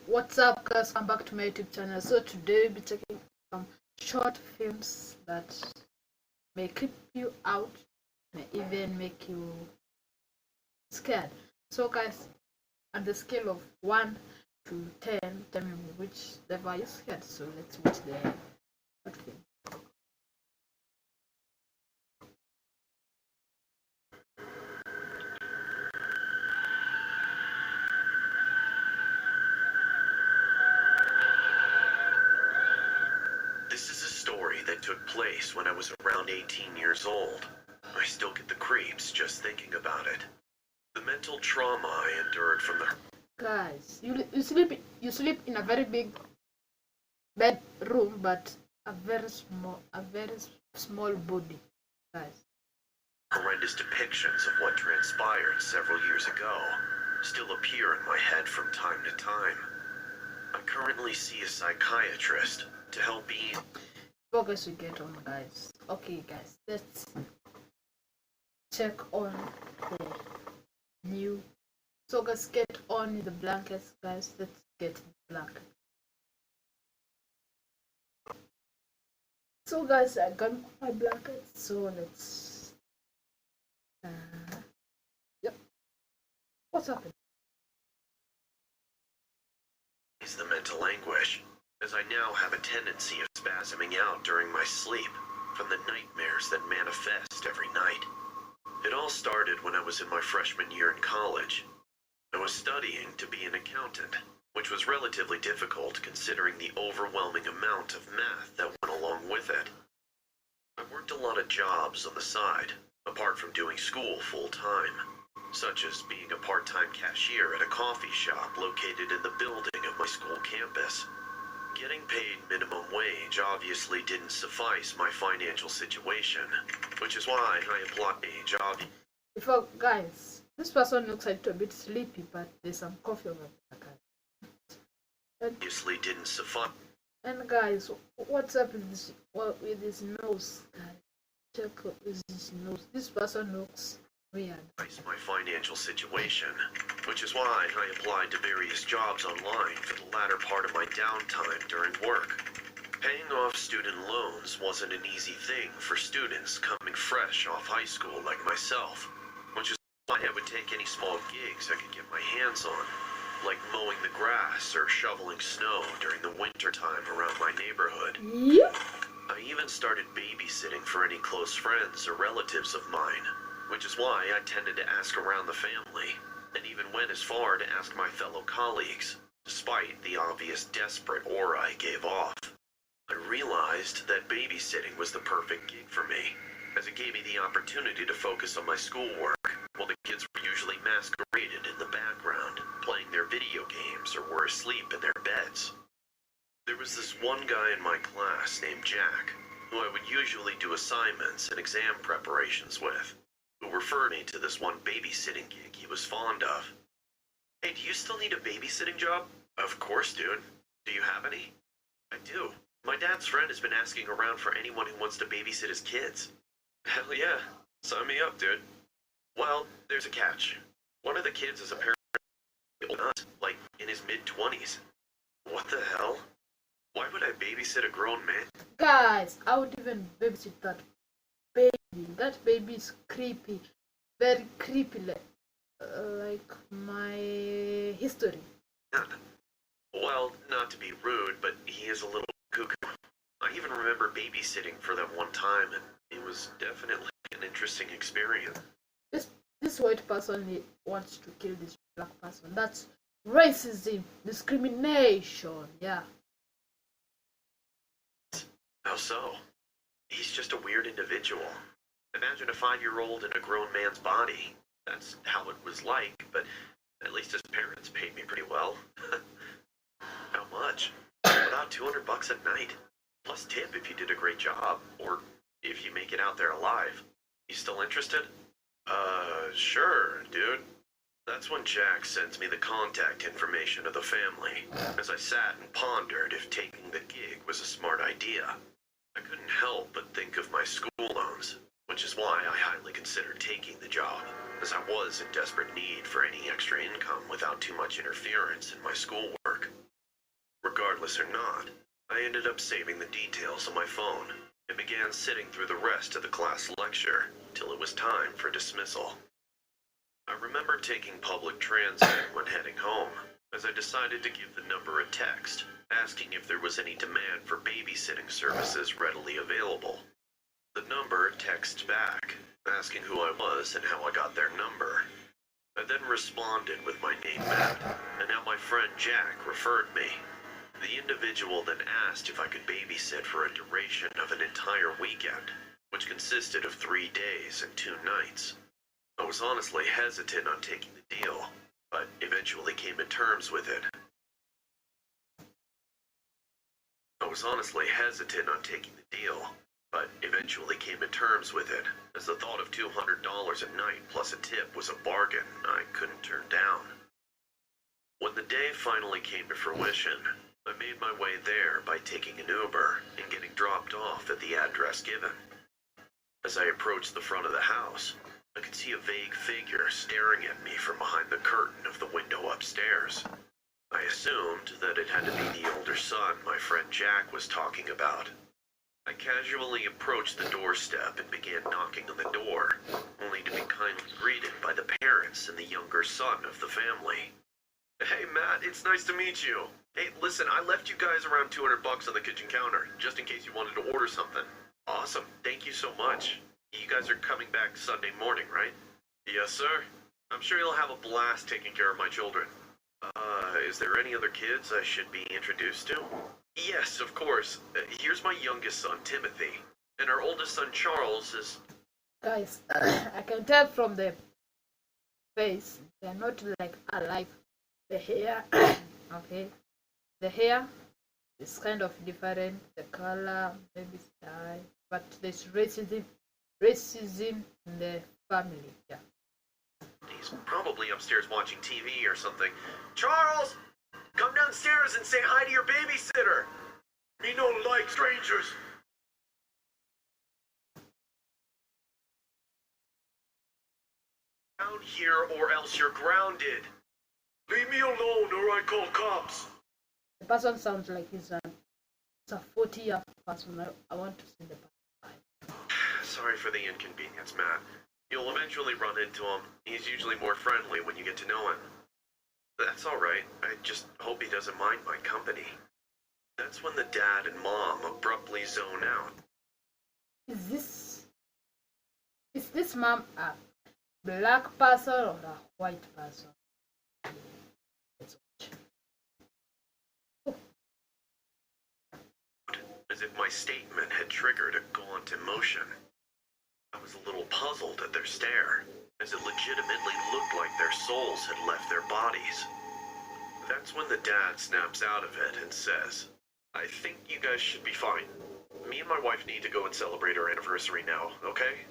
What's up, guys? Come back to my YouTube channel. So today we'll be checking some short films that may creep you out, may even make you scared. So guys, on the scale of 1 to 10, tell me which level you scared. So let's watch the short film. This is a story that took place when I was around 18 years old. I still get the creeps just thinking about it. The mental trauma I endured from the... Guys, you sleep in a very big bedroom, but a very small body, guys. Horrendous depictions of what transpired several years ago still appear in my head from time to time. I currently see a psychiatrist to help ease... Focus, we get on, guys. Okay, guys, let's check on the new. So guys, get on the blankets, guys. Let's get the blanket. So guys, I got my blanket. So let's. Yep. What's happening? Is the mental anguish, as I now have a tendency of spasming out during my sleep from the nightmares that manifest every night. It all started when I was in my freshman year in college. I was studying to be an accountant, which was relatively difficult considering the overwhelming amount of math that went along with it. I worked a lot of jobs on the side, apart from doing school full-time, such as being a part-time cashier at a coffee shop located in the building of my school campus. Getting paid minimum wage obviously didn't suffice my financial situation, which is why I applied a job. Before, guys, this person looks a little bit sleepy, but there's some coffee over there, guys. Obviously didn't suffice. And guys, what's up with this nose, guys? Check with this nose. This person looks weird. My financial situation, which is why I applied to various jobs online for the latter part of my downtime during work. Paying off student loans wasn't an easy thing for students coming fresh off high school like myself, which is why I would take any small gigs I could get my hands on, like mowing the grass or shoveling snow during the winter time around my neighborhood. Yep. I even started babysitting for any close friends or relatives of mine, which is why I tended to ask around the family, and even went as far to ask my fellow colleagues, despite the obvious desperate aura I gave off. I realized that babysitting was the perfect gig for me, as it gave me the opportunity to focus on my schoolwork, while the kids were usually masqueraded in the background, playing their video games or were asleep in their beds. There was this one guy in my class named Jack, who I would usually do assignments and exam preparations with, who referred me to this one babysitting gig he was fond of. Hey, do you still need a babysitting job? Of course, dude. Do you have any? I do. My dad's friend has been asking around for anyone who wants to babysit his kids. Hell yeah. Sign me up, dude. Well, there's a catch. One of the kids is apparently old, like in his mid-20s. What the hell? Why would I babysit a grown man? Guys, I would even babysit that baby. That baby is creepy, very creepy, like my history. Well, not to be rude, but he is a little cuckoo. I even remember babysitting for them one time, and it was definitely an interesting experience. This white person wants to kill this black person. That's racism, discrimination. Yeah. How so? He's just a weird individual. Imagine a 5-year-old in a grown man's body. That's how it was like, but at least his parents paid me pretty well. How much? About $200 a night. Plus tip if you did a great job, or if you make it out there alive. You still interested? Sure, dude. That's when Jack sends me the contact information of the family, as I sat and pondered if taking the gig was a smart idea. I couldn't help but think of my school loans, which is why I highly considered taking the job, as I was in desperate need for any extra income without too much interference in my schoolwork. promise or not, I ended up saving the details on my phone and began sitting through the rest of the class lecture till it was time for dismissal. I remember taking public transit when heading home, as I decided to give the number a text, asking if there was any demand for babysitting services readily available. The number texts back, asking who I was and how I got their number. I then responded with my name, Matt, and how my friend Jack referred me. The individual then asked if I could babysit for a duration of an entire weekend, which consisted of 3 days and 2 nights. I was honestly hesitant on taking the deal, but eventually came to terms with it. As the thought of $200 a night plus a tip was a bargain I couldn't turn down. When the day finally came to fruition, I made my way there by taking an Uber and getting dropped off at the address given. As I approached the front of the house, I could see a vague figure staring at me from behind the curtain of the window upstairs. I assumed that it had to be the older son my friend Jack was talking about. I casually approached the doorstep and began knocking on the door, only to be kindly greeted by the parents and the younger son of the family. Hey Matt, it's nice to meet you. Hey, listen, I left you guys around $200 on the kitchen counter, just in case you wanted to order something. Awesome, thank you so much. You guys are coming back Sunday morning, right? Yes, sir. I'm sure you'll have a blast taking care of my children. Is there any other kids I should be introduced to? Yes, of course. Here's my youngest son, Timothy. And our oldest son, Charles, is... Guys, I can tell from the face, they're not like alike. The hair, okay, the hair is kind of different, the color, maybe style, but there's racism in the family, yeah. He's probably upstairs watching TV or something. Charles! Come downstairs and say hi to your babysitter! Me no like strangers! Down here or else you're grounded! Leave me alone or I call cops! The person sounds like he's a 40-year person. I want to see the person. Sorry for the inconvenience, Matt. You'll eventually run into him. He's usually more friendly when you get to know him. That's alright. I just hope he doesn't mind my company. That's when the dad and mom abruptly zone out. Is this mom a black person or a white person? Let's watch. As if my statement had triggered a gaunt emotion. I was a little puzzled at their stare, as it legitimately looked like their souls had left their bodies. That's when the dad snaps out of it and says, I think you guys should be fine. Me and my wife need to go and celebrate our anniversary now, okay?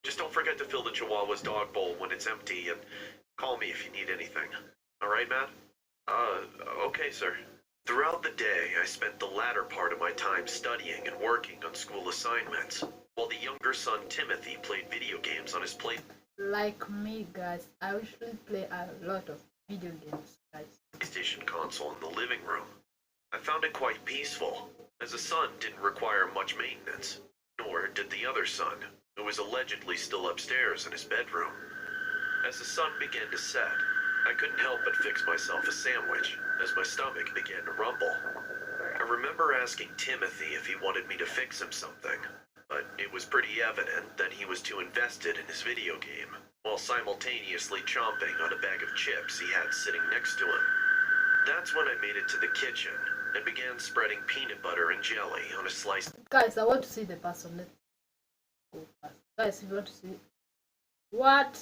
Just don't forget to fill the Chihuahua's dog bowl when it's empty and call me if you need anything. Alright, Matt? Okay, sir. Throughout the day, I spent the latter part of my time studying and working on school assignments, while the younger son, Timothy, played video games on his Like me, guys, I usually play a lot of video games, guys. PlayStation console in the living room. I found it quite peaceful, as the son didn't require much maintenance, nor did the other son, who was allegedly still upstairs in his bedroom. As the sun began to set, I couldn't help but fix myself a sandwich, as my stomach began to rumble. I remember asking Timothy if he wanted me to fix him something, but it was pretty evident that he was too invested in his video game, while simultaneously chomping on a bag of chips he had sitting next to him. That's when I made it to the kitchen and began spreading peanut butter and jelly on a slice. Guys, I want to see the person. Let's go fast. Guys, if you want to see what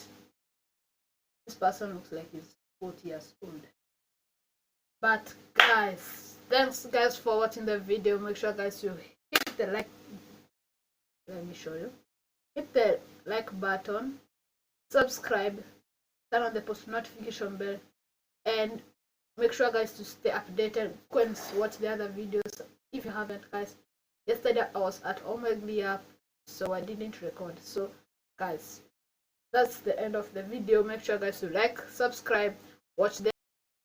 this person looks like, he's 40 years old. But guys, thanks guys for watching the video. Make sure guys you hit the like. Let me show you. Hit the like button, subscribe, turn on the post notification bell, and make sure guys to stay updated. Go and watch the other videos if you haven't, guys. Yesterday I was at Omeglia, so I didn't record. So guys, that's the end of the video. Make sure guys to like, subscribe, watch the